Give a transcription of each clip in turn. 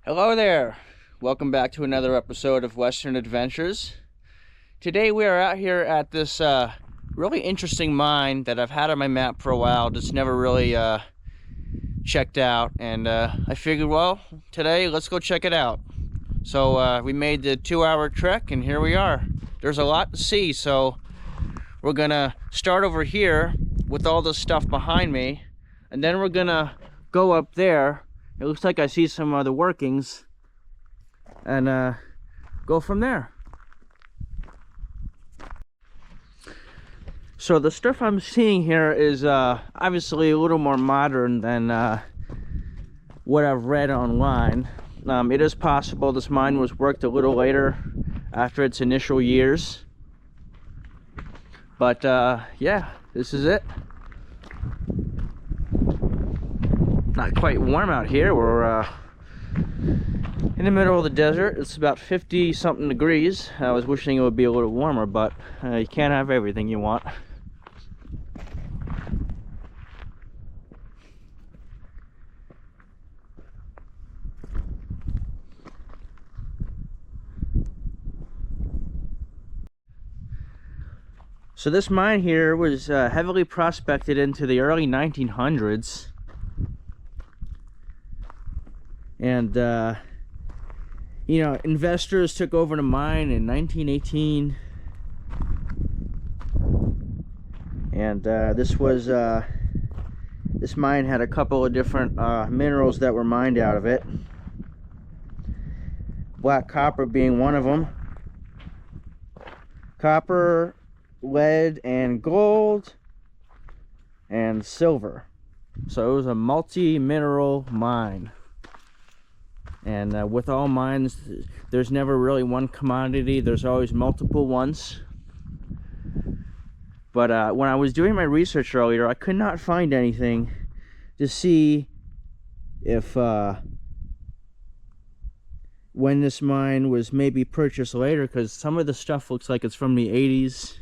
Hello there. Welcome back to another episode of Western Adventures. Today we are out here at this really interesting mine that I've had on my map for a while, just never really checked out, and I figured, well, today let's go check it out. So we made the 2-hour trek and here we are. There's a lot to see, so we're gonna start over here with all this stuff behind me, and then we're gonna go up there. It looks like I see some other workings, and go from there. So the stuff I'm seeing here is obviously a little more modern than what I've read online. It is possible this mine was worked a little later after its initial years, but yeah, this is it. Not quite warm out here. We're in the middle of the desert. It's about 50 something degrees. I was wishing it would be a little warmer, but you can't have everything you want. So this mine here was heavily prospected into the early 1900s. And you know, investors took over the mine in 1918, and this mine had a couple of different minerals that were mined out of it, black copper being one of them. Copper, lead, and gold, and silver. So it was a multi-mineral mine. And with all mines, there's never really one commodity. There's always multiple ones. But when I was doing my research earlier, I could not find anything to see if when this mine was maybe purchased later, because some of the stuff looks like it's from the 80s.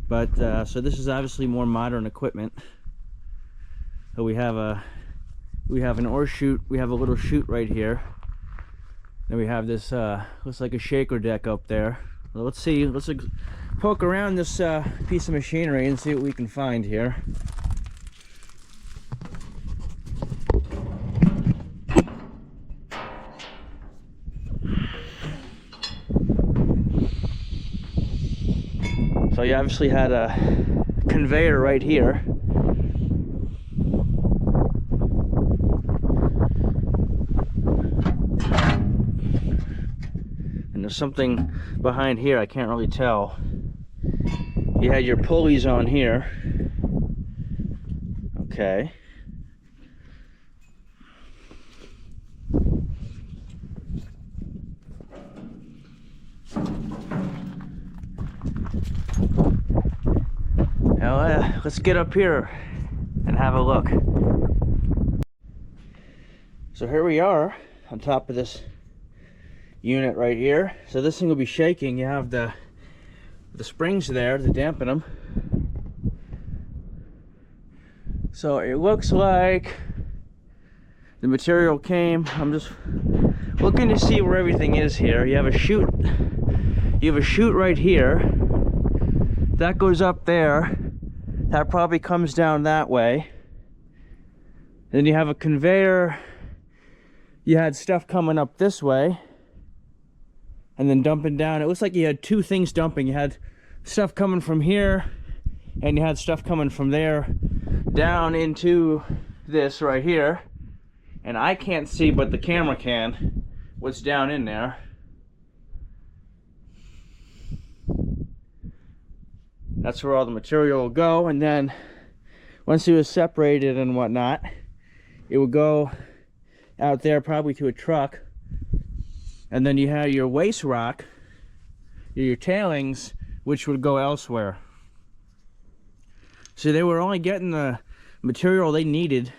But so this is obviously more modern equipment. So we have an ore chute. We have a little chute right here. Then we have this looks like a shaker deck up there. Well, let's see. Let's poke around this piece of machinery and see what we can find here. So you obviously had a conveyor right here. And there's something behind here, I can't really tell. You had your pulleys on here. Okay. Now let's get up here and have a look. So here we are on top of this unit right here. So this thing will be shaking. You have the springs there to dampen them. So it looks like the material came. I'm just looking to see where everything is here. You have a chute. You have a chute right here. That goes up there. That probably comes down that way. Then you have a conveyor. You had stuff coming up this way and then dumping down. It looks like you had two things dumping. You had stuff coming from here and you had stuff coming from there down into this right here. And I can't see, but the camera can, what's down in there. That's where all the material will go, and then once it was separated and whatnot, it would go out there probably to a truck, and then you had your waste rock, your tailings, which would go elsewhere. So they were only getting the material they needed,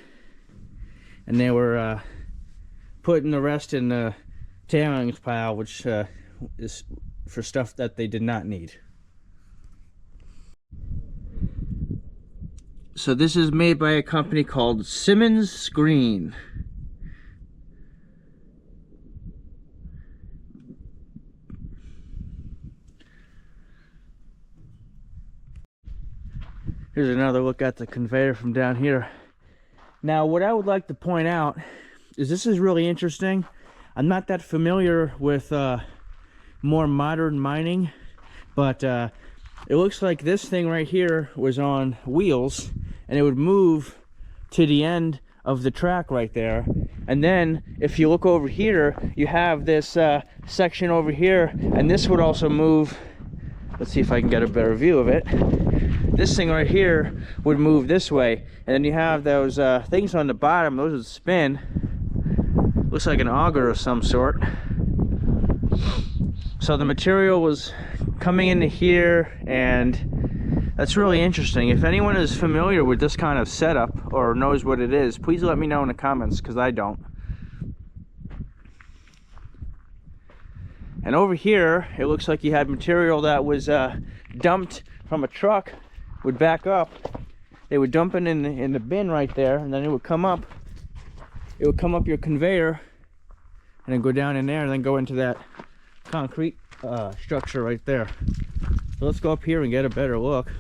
and they were putting the rest in the tailings pile, which is for stuff that they did not need. So this is made by a company called Simmons Screen. Here's another look at the conveyor from down here. Now, what I would like to point out is this is really interesting. I'm not that familiar with more modern mining, but it looks like this thing right here was on wheels, and it would move to the end of the track right there. And then if you look over here, you have this section over here, and this would also move. Let's see if I can get a better view of it. This thing right here would move this way, and then you have those things on the bottom. Those would spin. Looks like an auger of some sort. So the material was coming into here, and that's really interesting. If anyone is familiar with this kind of setup or knows what it is, please let me know in the comments, because I don't. And over here, it looks like you had material that was dumped from a truck, would back up. They would dump it in the bin right there, and then it would come up. It would come up your conveyor, and then go down in there, and then go into that concrete structure right there. So let's go up here and get a better look.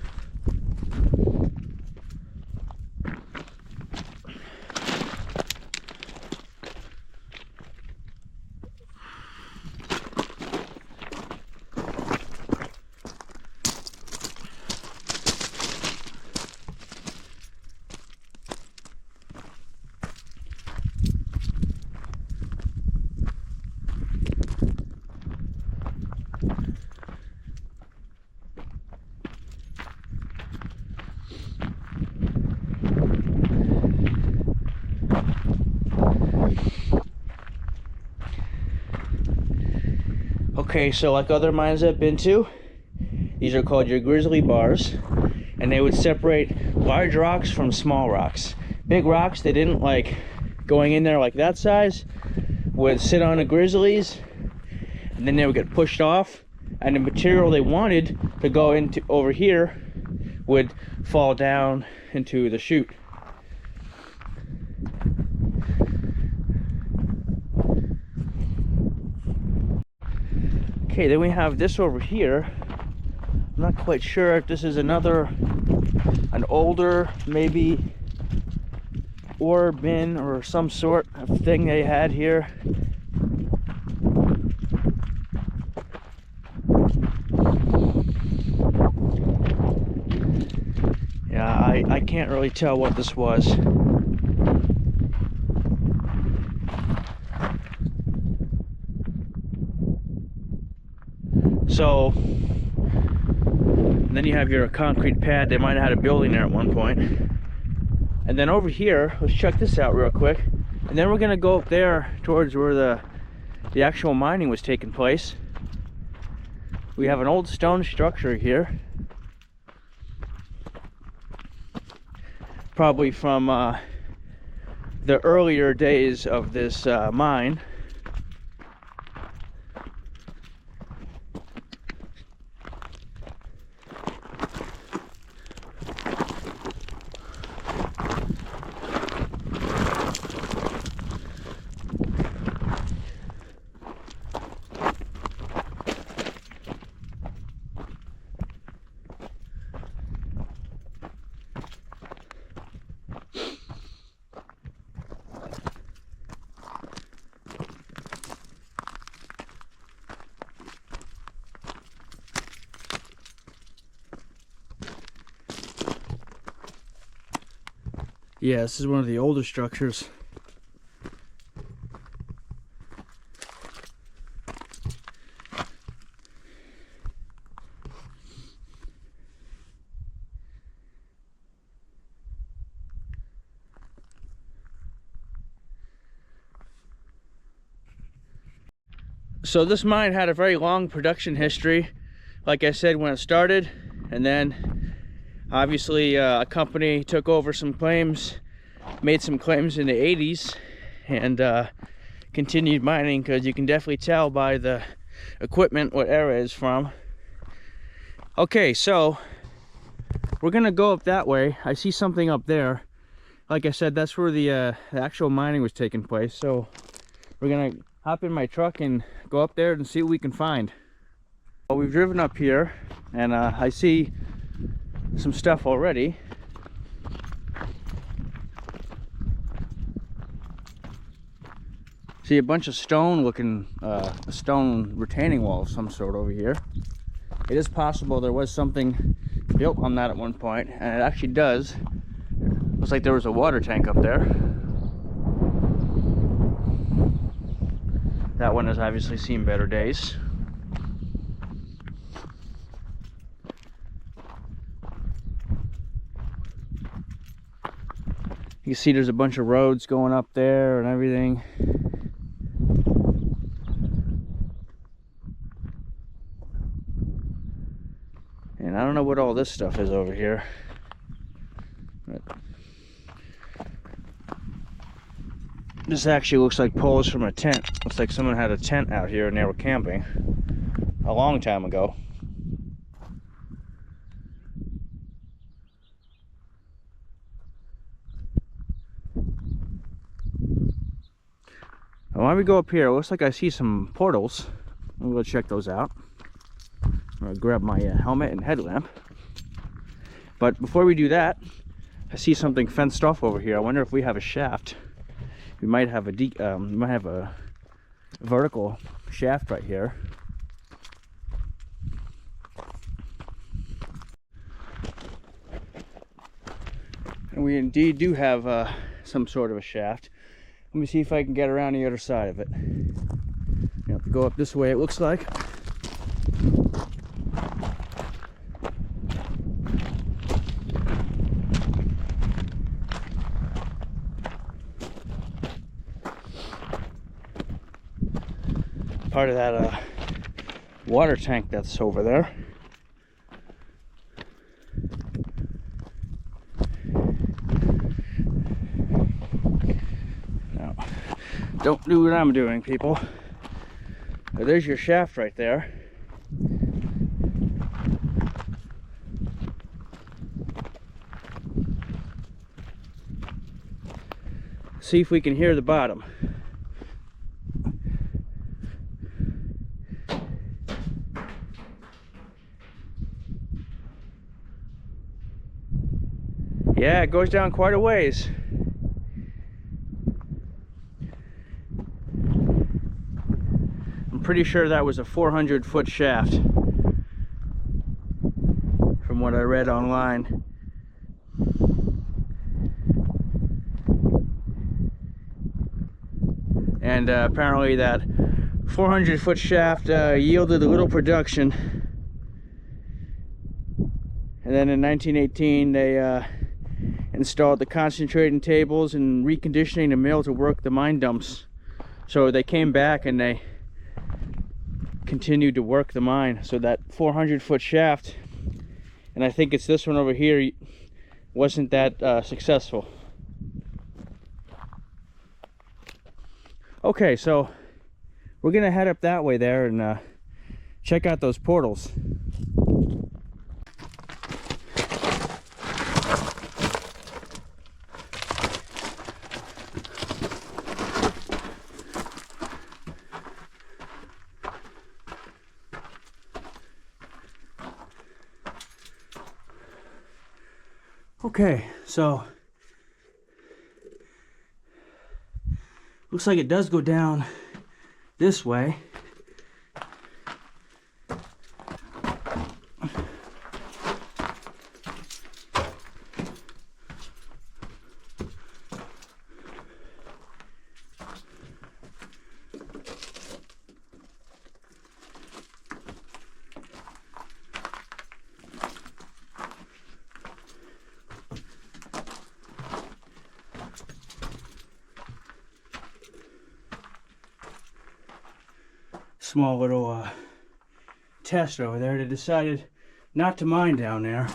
Okay, so like other mines I've been to, these are called your grizzly bars, and they would separate large rocks from small rocks. Big rocks, they didn't like going in there like that size, would sit on the grizzlies, and then they would get pushed off, and the material they wanted to go into over here would fall down into the chute. Okay, then we have this over here. I'm not quite sure if this is an older, maybe ore bin or some sort of thing they had here. Yeah, I can't really tell what this was. So, and then you have your concrete pad. They might have had a building there at one point. And then over here, let's check this out real quick. And then we're gonna go up there towards where the actual mining was taking place. We have an old stone structure here. Probably from the earlier days of this mine. Yeah, this is one of the older structures. So this mine had a very long production history, like I said, when it started, and then obviously a company took over some claims, made some claims in the 80s, and continued mining, because you can definitely tell by the equipment what era it's from. Okay, so we're gonna go up that way. I see something up there. Like I said, that's where the actual mining was taking place. So we're gonna hop in my truck and go up there and see what we can find. Well, we've driven up here, and I see some stuff already. See a bunch of stone looking, a stone retaining wall of some sort over here. It is possible there was something built on that at one point, and it actually does. Looks like there was a water tank up there. That one has obviously seen better days. You can see there's a bunch of roads going up there and everything. And I don't know what all this stuff is over here. But this actually looks like poles from a tent. Looks like someone had a tent out here and they were camping a long time ago. Why don't we go up here? It looks like I see some portals. I'm gonna go check those out. I'm gonna grab my helmet and headlamp. But before we do that, I see something fenced off over here. I wonder if we have a shaft. We might have a vertical shaft right here. And we indeed do have some sort of a shaft. Let me see if I can get around the other side of it. You have to go up this way, it looks like. Part of that water tank that's over there. Now, don't do what I'm doing, people. But there's your shaft right there. See if we can hear the bottom. Yeah, it goes down quite a ways. I'm pretty sure that was a 400-foot shaft from what I read online. And apparently that 400-foot shaft yielded a little production. And then in 1918 they installed the concentrating tables and reconditioning the mill to work the mine dumps. So they came back and they continued to work the mine. So that 400-foot shaft, and I think it's this one over here, wasn't that successful. Okay, so we're gonna head up that way there and check out those portals. Okay, so looks like it does go down this way. Small little test over there. They decided not to mine down there.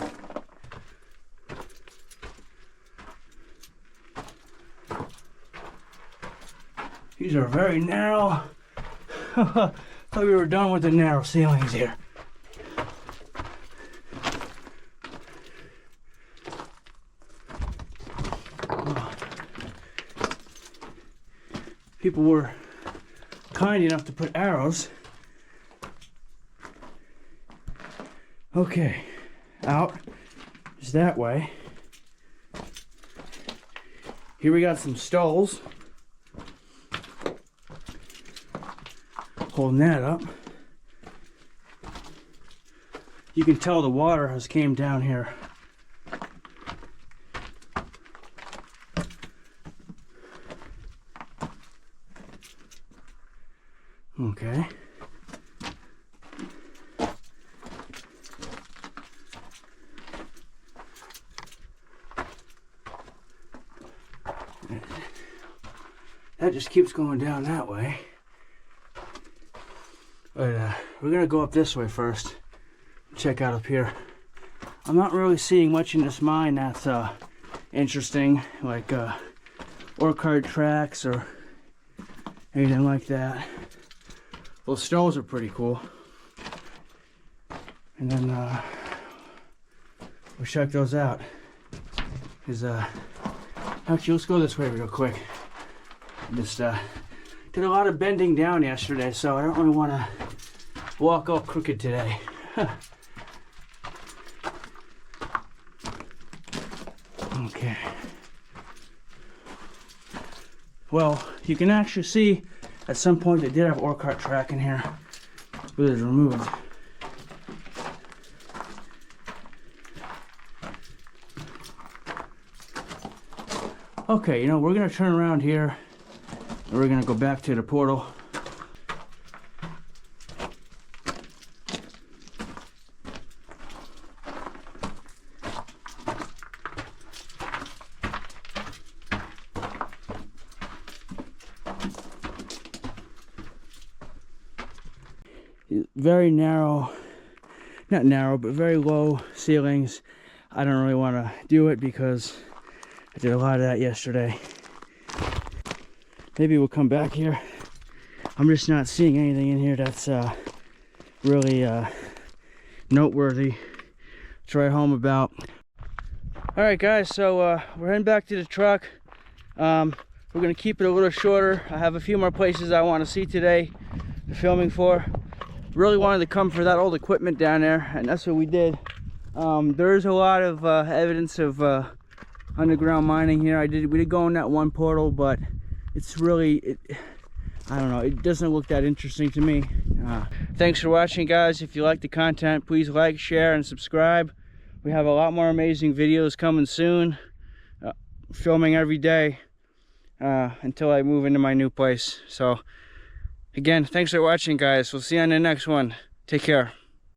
These are very narrow. Thought we were done with the narrow ceilings here. people were kind enough to put arrows. Okay, out is that way. Here we got some stalls. Holding that up. You can tell the water has came down here. Okay. That just keeps going down that way. But we're gonna go up this way first. Check out up here. I'm not really seeing much in this mine that's interesting, like ore cart tracks or anything like that. Those stones are pretty cool. And then we'll check those out. Actually, let's go this way real quick. Just did a lot of bending down yesterday, so I don't really want to walk all crooked today. Okay. Well, you can actually see at some point they did have ore cart track in here, but it was removed. Okay, you know, we're gonna turn around here and we're gonna go back to the portal. Very narrow, not narrow, but very low ceilings. I don't really want to do it because I did a lot of that yesterday. Maybe we'll come back here. I'm just not seeing anything in here that's really noteworthy to write home about. All right, guys, so we're heading back to the truck. We're gonna keep it a little shorter. I have a few more places I want to see today, filming for. Really wanted to come for that old equipment down there, and that's what we did. There is a lot of evidence of underground mining here. We did go in that one portal, but it's really, I don't know, it doesn't look that interesting to me. Thanks for watching, guys. If you like the content, please like, share, and subscribe. We have a lot more amazing videos coming soon. Filming every day until I move into my new place. So again, thanks for watching, guys. We'll see you on the next one. Take care.